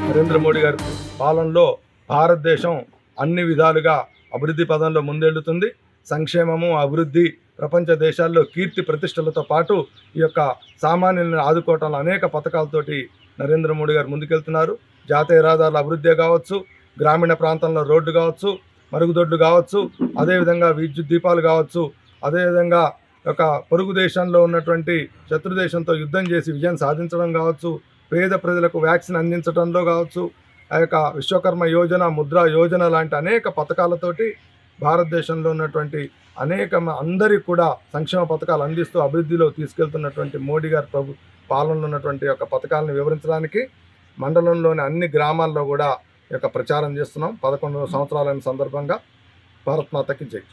నరేంద్ర మోడీ గారి పాలనలో భారతదేశం అన్ని విధాలుగా అభివృద్ధి పదంలో ముందెళ్తుంది. సంక్షేమము, అభివృద్ధి ప్రపంచ దేశాల్లో కీర్తి ప్రతిష్టలతో పాటు ఈ యొక్క సామాన్యులను ఆదుకోవటంలో అనేక పథకాలతోటి నరేంద్ర మోడీ గారు ముందుకెళ్తున్నారు. జాతీయ రహదారుల అభివృద్ధి కావచ్చు, గ్రామీణ ప్రాంతంలో రోడ్డు కావచ్చు, మరుగుదొడ్లు కావచ్చు, అదేవిధంగా విద్యుత్ దీపాలు కావచ్చు, అదేవిధంగా ఒక పొరుగు దేశంలో ఉన్నటువంటి శత్రు దేశంతో యుద్ధం చేసి విజయం సాధించడం కావచ్చు, పేద ప్రజలకు వ్యాక్సిన్ అందించడంలో కావచ్చు, ఆ యొక్క విశ్వకర్మ యోజన, ముద్రా యోజన లాంటి అనేక పథకాలతోటి భారతదేశంలో ఉన్నటువంటి అనేక అందరికీ కూడా సంక్షేమ పథకాలు అందిస్తూ అభివృద్ధిలో తీసుకెళ్తున్నటువంటి మోడీ గారి పాలనలో ఉన్నటువంటి యొక్క పథకాలను వివరించడానికి మండలంలోని అన్ని గ్రామాల్లో కూడా ఈ యొక్క ప్రచారం చేస్తున్నాం. 11 సంవత్సరాలైన సందర్భంగా భారత్ మాతకి జై.